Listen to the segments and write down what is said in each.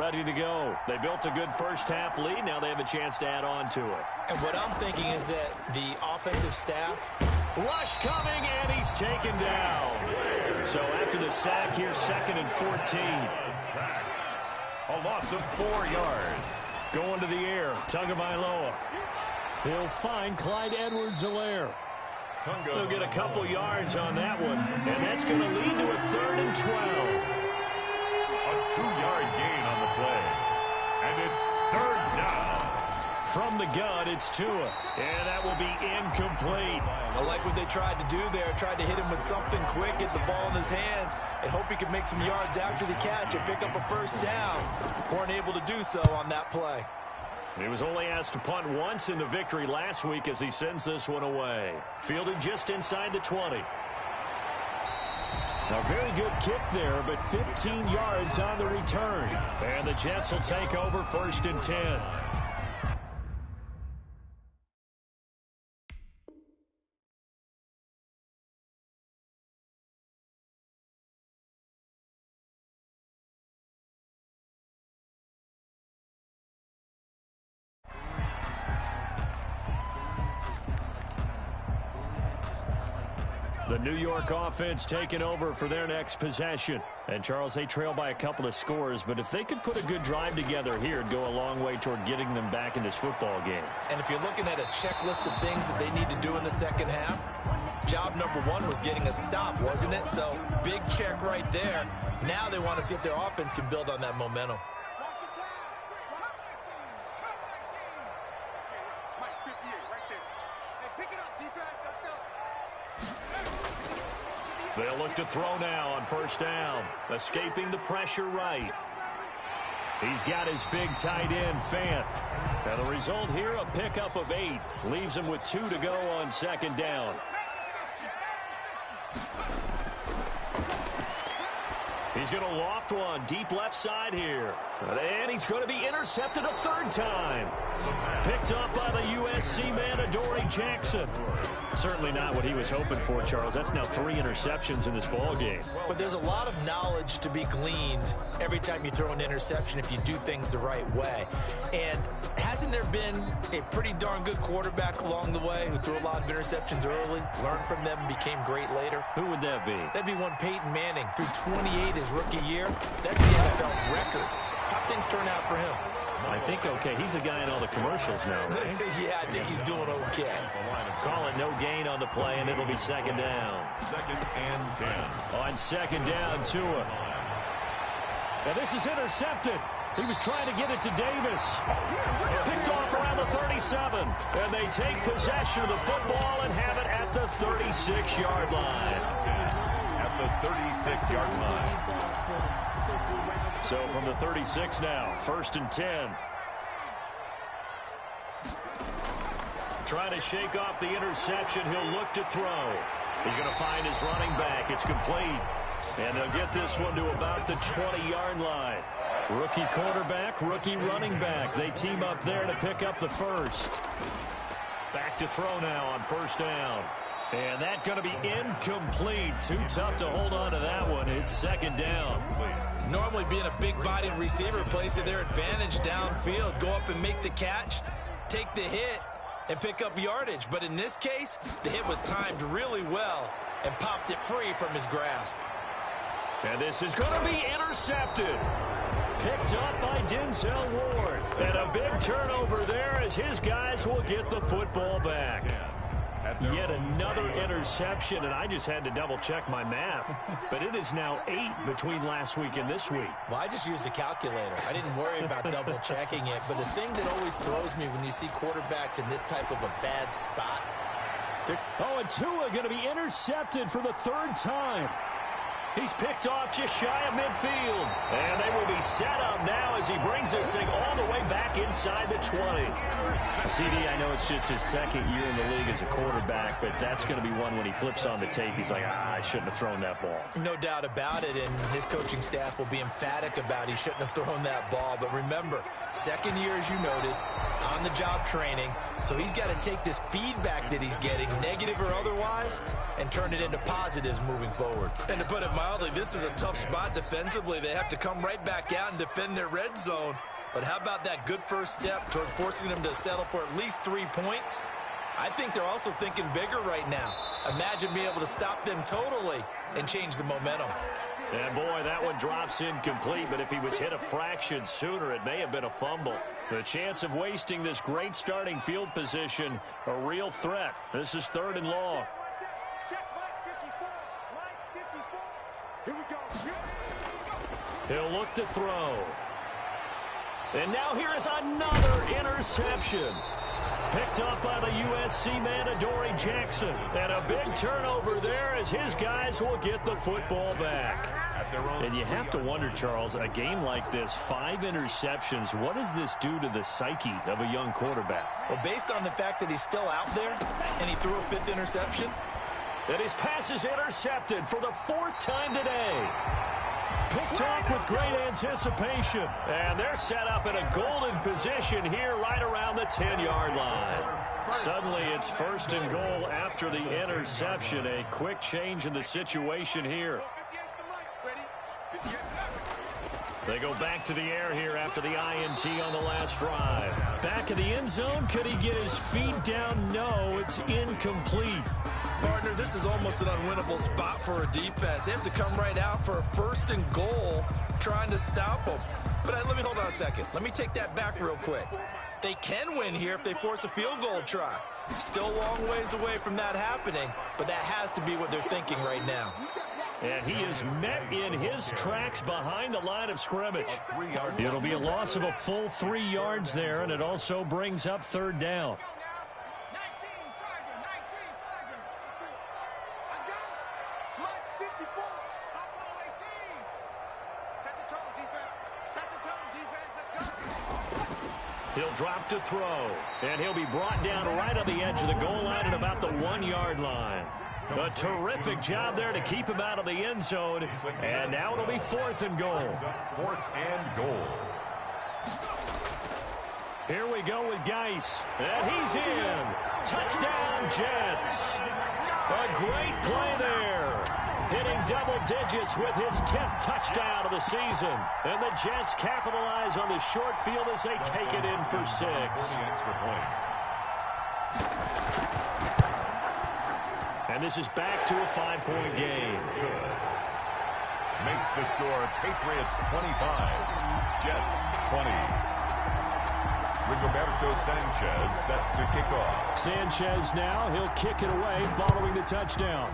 ready to go. They built a good first-half lead. Now they have a chance to add on to it. And what I'm thinking is that the offensive staff... Rush coming, and he's taken down. So after the sack, here's 2nd and 14. A loss of 4 yards. Going to the air, Tagovailoa. He'll find Clyde Edwards-Helaire. He'll get a couple yards on that one, and that's going to lead to a 3rd and 12. A 2-yard gain on the play. And it's 3rd down. From the gun, it's Tua, and that will be incomplete. I like what they tried to do there. Tried to hit him with something quick, get the ball in his hands, and hope he could make some yards after the catch and pick up a first down. Weren't able to do so on that play. He was only asked to punt once in the victory last week as he sends this one away. Fielded just inside the 20. A very good kick there, but 15 yards on the return. And the Jets will take over 1st and 10. The New York offense taking over for their next possession. And, Charles, they trail by a couple of scores, but if they could put a good drive together here, it'd go a long way toward getting them back in this football game. And if you're looking at a checklist of things that they need to do in the second half, job number 1 was getting a stop, wasn't it? So, big check right there. Now they want to see if their offense can build on that momentum. They'll look to throw now on 1st down. Escaping the pressure right. He's got his big tight end, Fant. And the result here, a pickup of 8. Leaves him with 2 to go on 2nd down. He's going to loft one deep left side here. And he's going to be intercepted a 3rd time. Picked up by the USC man, Adoree Jackson. Certainly not what he was hoping for, Charles. That's now 3 interceptions in this ball game. But there's a lot of knowledge to be gleaned every time you throw an interception if you do things the right way. And hasn't there been a pretty darn good quarterback along the way who threw a lot of interceptions early, learned from them, became great later? Who would that be? That'd be one Peyton Manning. Threw 28 his rookie year. That's the NFL record. How things turn out for him? I think okay. He's a guy in all the commercials now, right? Yeah, I think he's doing okay. Call it no gain on the play, and it'll be 2nd down. 2nd and 10. On 2nd down, Tua. Now this is intercepted. He was trying to get it to Davis. Picked off around the 37. And they take possession of the football and have it at the 36-yard line. At the 36-yard line. So from the 36 now, 1st and 10. Trying to shake off the interception. He'll look to throw. He's going to find his running back. It's complete. And they'll get this one to about the 20-yard line. Rookie quarterback, rookie running back. They team up there to pick up the 1st. Back to throw now on 1st down. And that's going to be incomplete. Too tough to hold on to that one. It's 2nd down. Normally being a big-bodied receiver plays to their advantage downfield. Go up and make the catch, take the hit, and pick up yardage. But in this case, the hit was timed really well and popped it free from his grasp. And this is going to be intercepted. Picked up by Denzel Ward. And a big turnover there as his guys will get the football back. Yet another interception, and I just had to double-check my math. But it is now 8 between last week and this week. Well, I just used a calculator. I didn't worry about double-checking it. But the thing that always throws me when you see quarterbacks in this type of a bad spot. Oh, and Tua going to be intercepted for the 3rd time. He's picked off just shy of midfield. And they will be set up now as he brings this thing all the way back inside the 20. CD, I know it's just his 2nd year in the league as a quarterback, but that's going to be one when he flips on the tape. He's like, I shouldn't have thrown that ball. No doubt about it, and his coaching staff will be emphatic about he shouldn't have thrown that ball. But remember, 2nd year, as you noted, on-the-job training, so he's got to take this feedback that he's getting, negative or otherwise, and turn it into positives moving forward. And to put it mildly, this is a tough spot defensively. They have to come right back out and defend their red zone. But how about that good first step towards forcing them to settle for at least 3 points? I think they're also thinking bigger right now. Imagine being able to stop them totally and change the momentum. And boy, that one drops incomplete, but if he was hit a fraction sooner, it may have been a fumble. The chance of wasting this great starting field position, a real threat. This is 3rd and long. He'll look to throw. And now here is another interception. Picked up by the USC man, Adoree Jackson. And a big turnover there as his guys will get the football back. And you have to wonder, Charles, a game like this, 5 interceptions, what does this do to the psyche of a young quarterback? Well, based on the fact that he's still out there and he threw a 5th interception. And his pass is intercepted for the 4th time today. Picked off with great anticipation. And they're set up in a golden position here right around the 10-yard line. Suddenly it's 1st and goal after the interception. A quick change in the situation here. They go back to the air here after the INT on the last drive. Back in the end zone. Could he get his feet down? No, it's incomplete. Partner, this is almost an unwinnable spot for a defense. They have to come right out for a 1st and goal trying to stop them. But let me hold on a second. Let me take that back real quick. They can win here if they force a field goal try. Still a long ways away from that happening, but that has to be what they're thinking right now. And he is met in his tracks behind the line of scrimmage. It'll be a loss of a full 3 yards there, and it also brings up 3rd down. He'll drop to throw, and he'll be brought down right on the edge of the goal line at about the 1-yard line. A terrific job there to keep him out of the end zone, and now it'll be 4th and goal. 4th and goal. Here we go with Geis, and he's in. Touchdown, Jets. A great play there. Hitting double digits with his 10th touchdown of the season. And the Jets capitalize on the short field as they take it in for 6. And this is back to a 5-point game. Makes the score Patriots 25, Jets 20. Rigoberto Sanchez set to kick off. Sanchez now, he'll kick it away following the touchdown.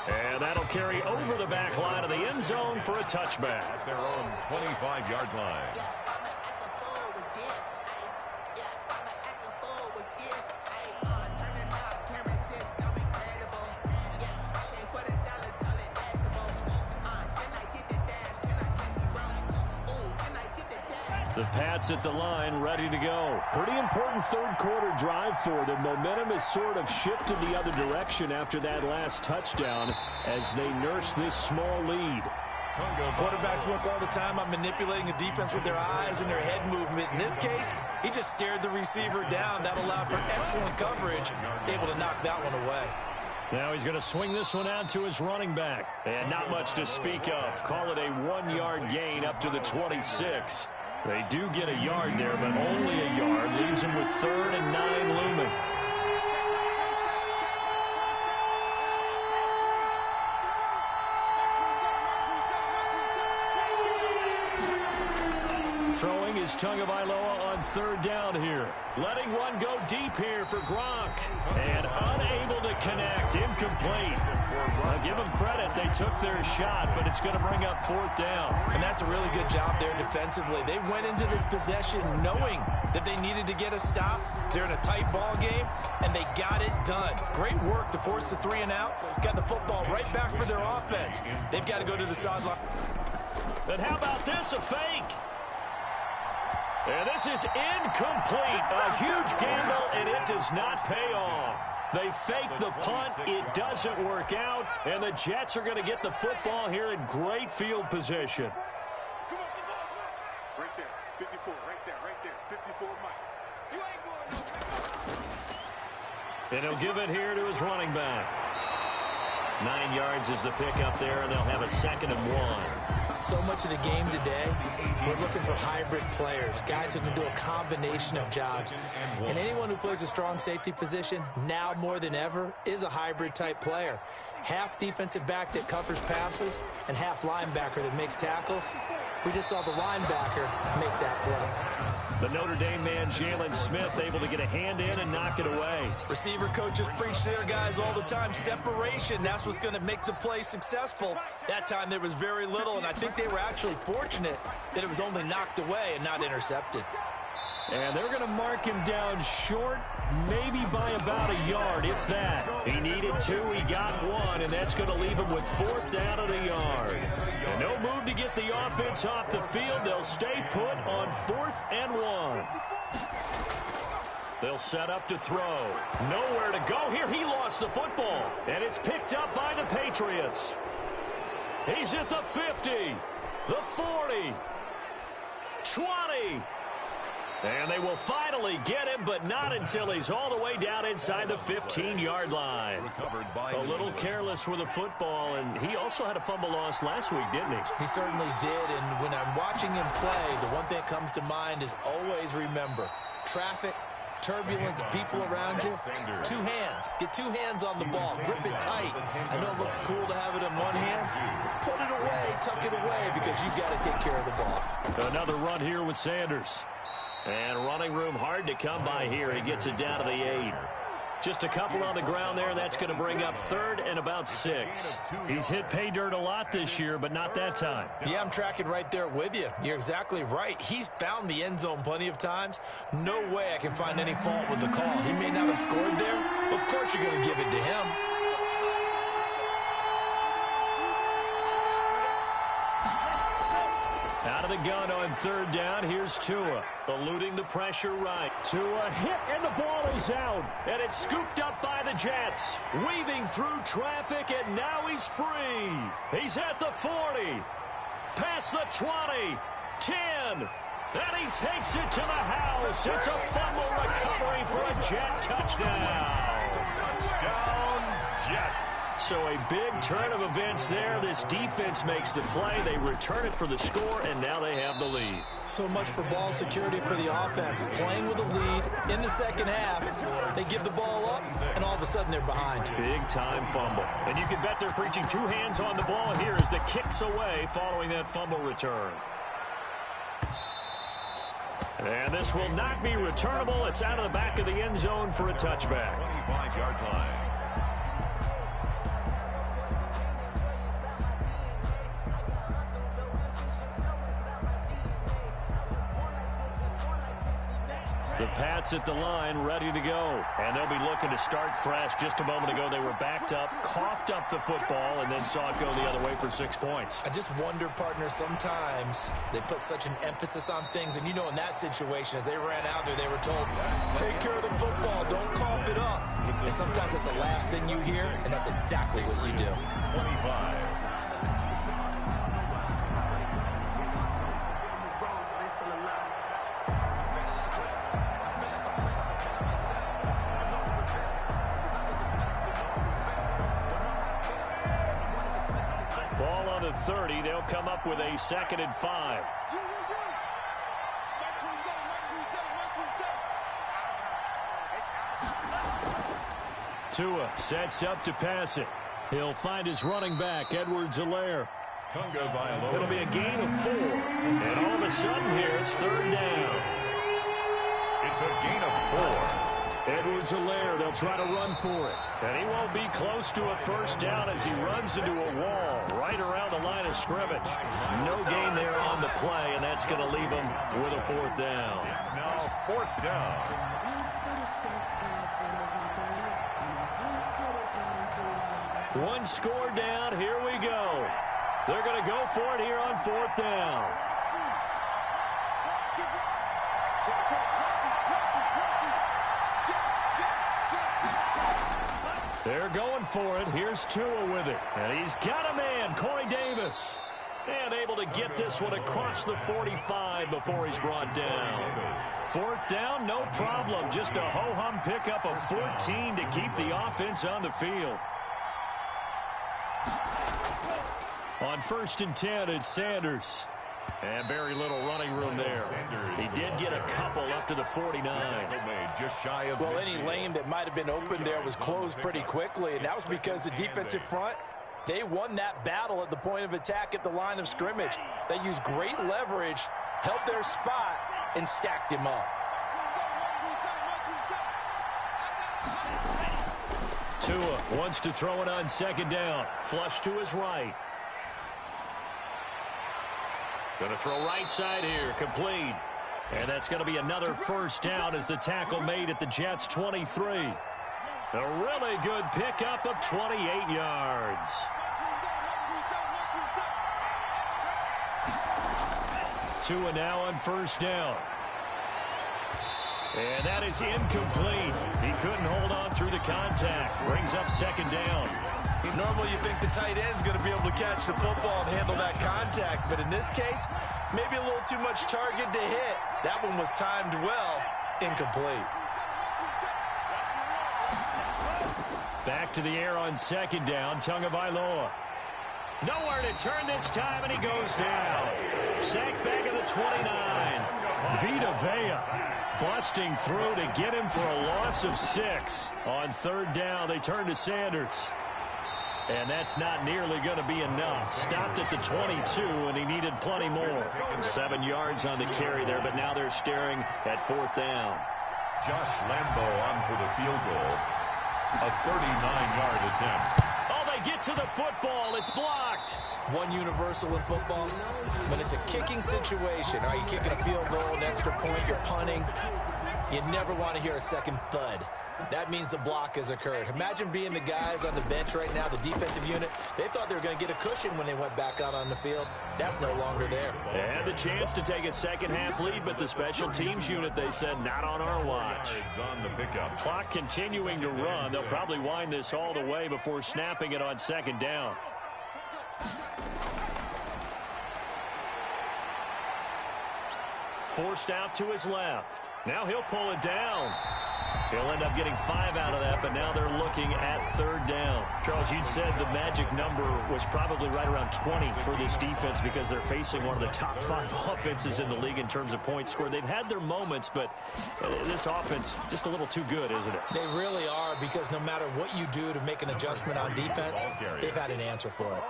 And that'll carry over the back line of the end zone for a touchback. At their own 25-yard line. The Pats at the line, ready to go. Pretty important 3rd quarter drive for them. Momentum has sort of shifted the other direction after that last touchdown as they nurse this small lead. Quarterbacks work all the time on manipulating the defense with their eyes and their head movement. In this case, he just stared the receiver down. That allowed for excellent coverage, able to knock that one away. Now he's going to swing this one out to his running back. And not much to speak of. Call it a 1-yard gain up to the 26. They do get a yard there, but only a yard. Leaves him with 3rd and 9 looming. Throwing is Tagovailoa on 3rd down here. Letting one go deep here for Gronk. And unable to connect. Incomplete. I'll give them credit. They took their shot, but it's going to bring up 4th down. And that's a really good job there defensively. They went into this possession knowing that they needed to get a stop. They're in a tight ball game, and they got it done. Great work to force the 3 and out. Got the football right back for their offense. They've got to go to the sideline. And how about this, a fake? And this is incomplete. A huge gamble, and it does not pay off. They fake the punt. It doesn't work out, and the Jets are going to get the football here in great field position. Right there. 54. Right there. Right there. 54, Mike. You ain't going nowhere. And he'll give it here to his running back. 9 yards is the pickup there, and they'll have a 2nd and 1. So much of the game today, we're looking for hybrid players, guys who can do a combination of jobs. And anyone who plays a strong safety position, now more than ever, is a hybrid type player. Half defensive back that covers passes and half linebacker that makes tackles. We just saw the linebacker make that play. The Notre Dame man, Jalen Smith, able to get a hand in and knock it away. Receiver coaches preach to their guys all the time. Separation, that's what's going to make the play successful. That time there was very little, and I think they were actually fortunate that it was only knocked away and not intercepted. And they're going to mark him down short, maybe by about a yard, if that. He needed 2, he got 1, and that's going to leave him with 4th down at a yard. And no move to get the offense off the field. They'll stay put on 4th and 1. They'll set up to throw. Nowhere to go here. He lost the football, and it's picked up by the Patriots. He's at the 50, the 40, 20. And they will finally get him, but not until he's all the way down inside the 15-yard line. A little careless with the football, and he also had a fumble loss last week, didn't he? He certainly did, and when I'm watching him play, the one thing that comes to mind is always remember, traffic, turbulence, people around you, 2 hands. Get 2 hands on the ball. Grip it tight. I know it looks cool to have it in one hand. Put it away, tuck it away, because you've got to take care of the ball. Another run here with Sanders. And running room hard to come by here. He gets it down to the 8. Just a couple on the ground there. That's going to bring up 3rd and about 6. He's hit pay dirt a lot this year, but not that time. Yeah, I'm tracking right there with you. You're exactly right. He's found the end zone plenty of times. No way I can find any fault with the call. He may not have scored there. Of course you're going to give it to him. Out of the gun on 3rd down. Here's Tua, eluding the pressure right. Tua hit, and the ball is out. And it's scooped up by the Jets. Weaving through traffic, and now he's free. He's at the 40. Past the 20. 10. And he takes it to the house. It's a fumble recovery for a Jet touchdown. Touchdown, Jets. So a big turn of events there. This defense makes the play. They return it for the score, and now they have the lead. So much for ball security for the offense. Playing with a lead in the second half. They give the ball up, and all of a sudden they're behind. Big-time fumble. And you can bet they're preaching 2 hands on the ball here as the kicks away following that fumble return. And this will not be returnable. It's out of the back of the end zone for a touchback. 25-yard line. The Pats at the line, ready to go. And they'll be looking to start fresh. Just a moment ago, they were backed up, coughed up the football, and then saw it go the other way for 6 points. I just wonder, partner, sometimes they put such an emphasis on things. And, you know, in that situation, as they ran out there, they were told, take care of the football, don't cough it up. And sometimes that's the last thing you hear, and that's exactly what you do. 25. Ball on the 30. They'll come up with a 2nd and 5. Tua sets up to pass it. He'll find his running back, Edwards-Helaire. It'll be a gain of 4. And all of a sudden here, it's 3rd down. It's a gain of 4. Edwards-Helaire, they'll try to run for it. And he won't be close to a first down as he runs into a wall right around the line of scrimmage. No gain there on the play, and that's going to leave him with a 4th down. It's now 4th down. One score down. Here we go. They're going to go for it here on 4th down. They're going for it. Here's Tua with it. And he's got a man, Corey Davis. And able to get this one across the 45 before he's brought down. Fourth down, no problem. Just a ho-hum pickup of 14 to keep the offense on the field. On 1st and 10, it's Sanders. And very little running room there. He did get a couple up to the 49. Well, any lane that might have been open there was closed pretty quickly, and that was because the defensive front, they won that battle at the point of attack at the line of scrimmage. They used great leverage, held their spot, and stacked him up. Tua wants to throw it on 2nd down. Flush to his right. Going to throw right side here, complete. And that's going to be another 1st down as the tackle made at the Jets' 23. A really good pickup of 28 yards. Tua now on 1st down. And that is incomplete. He couldn't hold on through the contact. Brings up 2nd down. Normally you think the tight end's going to be able to catch the football and handle that contact, but in this case, maybe a little too much target to hit. That one was timed well, incomplete. Back to the air on 2nd down, Tagovailoa. Nowhere to turn this time, and he goes down. Sacked back at the 29. Vita Vea busting through to get him for a loss of 6. On 3rd down, they turn to Sanders. And that's not nearly going to be enough. Stopped at the 22, and he needed plenty more. 7 yards on the carry there, but now they're staring at 4th down. Josh Lambo on for the field goal. A 39-yard attempt. Oh, they get to the football. It's blocked. One universal in football, when it's a kicking situation, are you kicking a field goal, an extra point, you're punting, you never want to hear a second thud. That means the block has occurred. Imagine being the guys on the bench right now, the defensive unit. They thought they were going to get a cushion when they went back out on the field. That's no longer there. They had the chance to take a second-half lead, but the special teams unit, they said, not on our watch. On the pickup. Clock continuing to run. They'll probably wind this all the way before snapping it on 2nd down. Forced out to his left. Now he'll pull it down. He'll end up getting 5 out of that, but now they're looking at 3rd down. Charles, you'd said the magic number was probably right around 20 for this defense because they're facing one of the top 5 offenses in the league in terms of points scored. They've had their moments, but this offense just a little too good, isn't it? They really are, because no matter what you do to make an adjustment on defense, they've had an answer for it.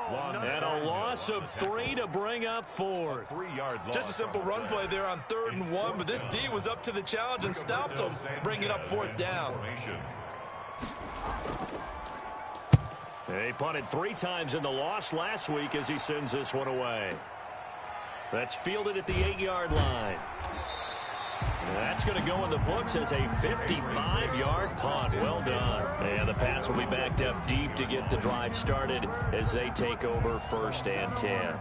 And a loss of 3 to bring up 4th. 3-yard loss. Just a simple run play there on 3rd and 1, but this D was up to the challenge and stopped them, bringing up 4th down. He punted 3 times in the loss last week as he sends this one away. That's fielded at the 8-yard line. That's going to go in the books as a 55-yard punt. Well done. And the Pats will be backed up deep to get the drive started as they take over 1st and 10.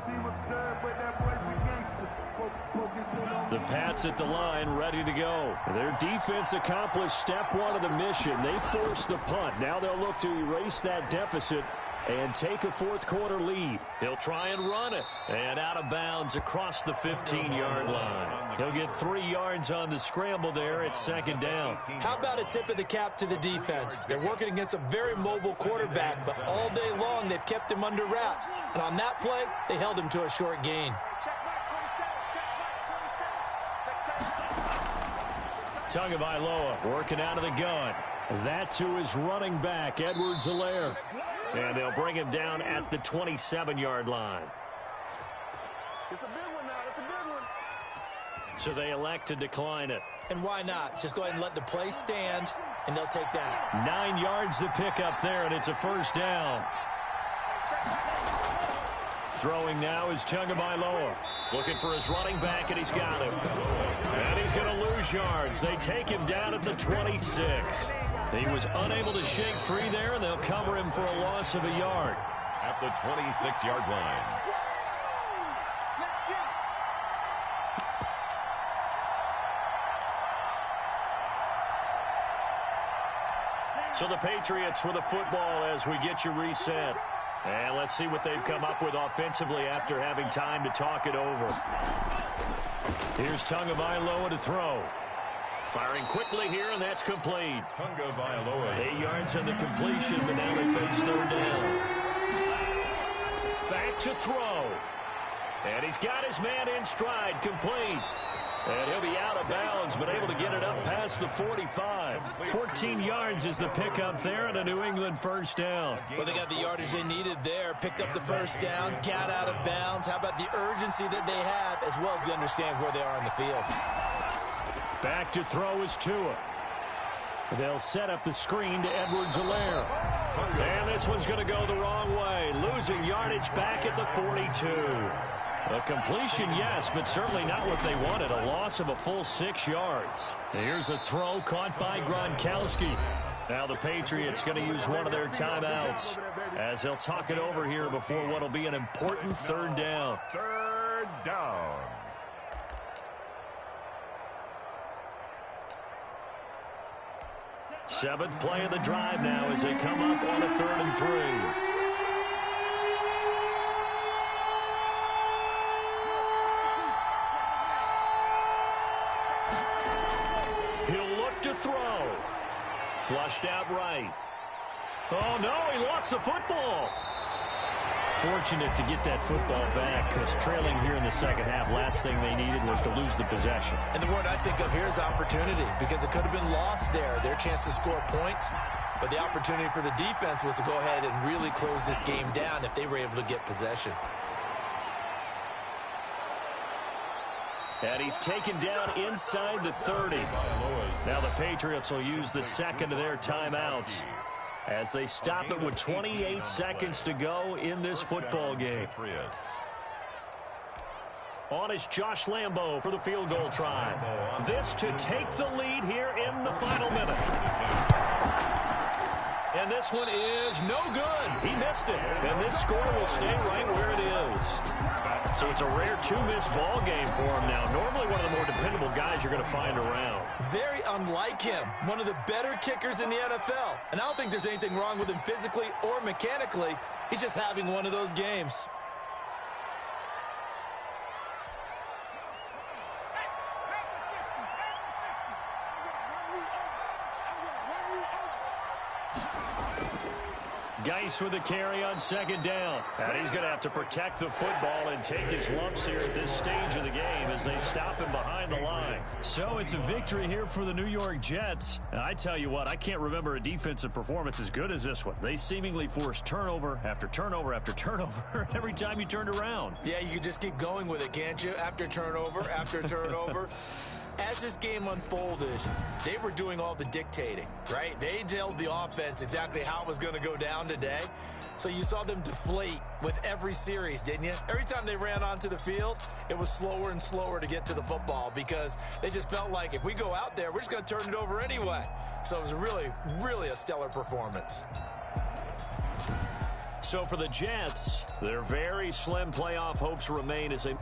The Pats at the line, ready to go. Their defense accomplished step 1 of the mission. They forced the punt. Now they'll look to erase that deficit and take a 4th quarter lead. He'll try and run it. And out of bounds across the 15-yard line. He'll get 3 yards on the scramble there at 2nd down. How about a tip of the cap to the defense? They're working against a very mobile quarterback, but all day long they've kept him under wraps. And on that play, they held him to a short gain. Tagovailoa working out of the gun. That to his running back, Edwards-Helaire. And they'll bring him down at the 27-yard line. It's a big one now. It's a big one. So they elect to decline it. And why not? Just go ahead and let the play stand, and they'll take that. 9 yards to pick up there, and it's a 1st down. Throwing now is Tagovailoa. Looking for his running back, and he's got him. And he's going to lose yards. They take him down at the 26. He was unable to shake free there, and they'll cover him for a loss of a yard. At the 26-yard line. So the Patriots with the football as we get you reset. And let's see what they've come up with offensively after having time to talk it over. Here's Tagovailoa to throw. Firing quickly here, and that's complete. Tagovailoa. 8 yards on the completion, but now they face third down. Back to throw. And he's got his man in stride, complete. And he'll be out of bounds, but able to get it up past the 45. 14 yards is the pickup there, and a New England first down. Well, they got the yardage they needed there, picked up the first down, got out of bounds. How about the urgency that they have, as well as they understand where they are on the field? Back to throw is Tua. They'll set up the screen to Edwards-Helaire. And this one's going to go the wrong way. Losing yardage back at the 42. A completion, yes, but certainly not what they wanted. A loss of a full 6 yards. Here's a throw caught by Gronkowski. Now the Patriots going to use one of their timeouts as they'll talk it over here before what will be an important third down. Third down. Seventh play of the drive now as they come up on a 3rd and 3. He'll look to throw. Flushed out right. Oh, no, he lost the football. Fortunate to get that football back because trailing here in the second half, last thing they needed was to lose the possession. And the word I think of here is opportunity, because it could have been lost there, their chance to score points. But the opportunity for the defense was to go ahead and really close this game down if they were able to get possession. And he's taken down inside the 30. Now the Patriots will use the second of their timeouts as they stop it with 28 seconds to go in this football game. On is Josh Lambo for the field goal try. This to take the lead here in the final minute. And this one is no good. He missed it. And this score will stay right where it is. So it's a rare two-miss ball game for him now. Normally one of the more dependable guys you're going to find around. Very unlike him. One of the better kickers in the NFL. And I don't think there's anything wrong with him physically or mechanically. He's just having one of those games. Geis with the carry on second down. And he's going to have to protect the football and take his lumps here at this stage of the game as they stop him behind the line. So it's a victory here for the New York Jets. And I tell you what, I can't remember a defensive performance as good as this one. They seemingly forced turnover after turnover after turnover every time you turned around. Yeah, you can just keep going with it, can't you? After turnover, after turnover. As this game unfolded, they were doing all the dictating, right? They told the offense exactly how it was going to go down today. So you saw them deflate with every series, didn't you? Every time they ran onto the field, it was slower and slower to get to the football because they just felt like if we go out there, we're just going to turn it over anyway. So it was really, really a stellar performance. So for the Jets, their very slim playoff hopes remain as they...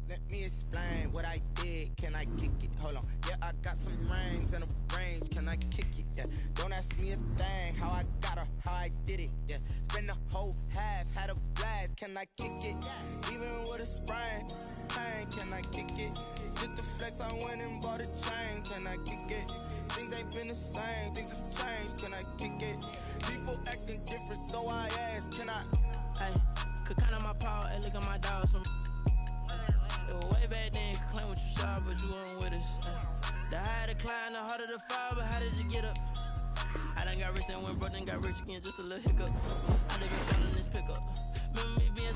Let me explain what I did. Can I kick it? Hold on. Yeah, I got some rings and a range. Can I kick it? Yeah. Don't ask me a thing. How I got her, how I did it. Yeah. Spend the whole half, had a blast. Can I kick it? Even with a sprain. Pain, can I kick it? Just the flex, I went and bought a chain. Can I kick it? Things ain't been the same. Things have changed. Can I kick it? People acting different, so I ask. Can I? Hey, could count on my power and look at my dogs from. It was way back then, you could claim what you saw, but you weren't with us. The higher the climb, the harder the fall, but how did you get up? I done got rich and went broke, then got rich again, just a little hiccup. I live in feeling this pickup. Remember me being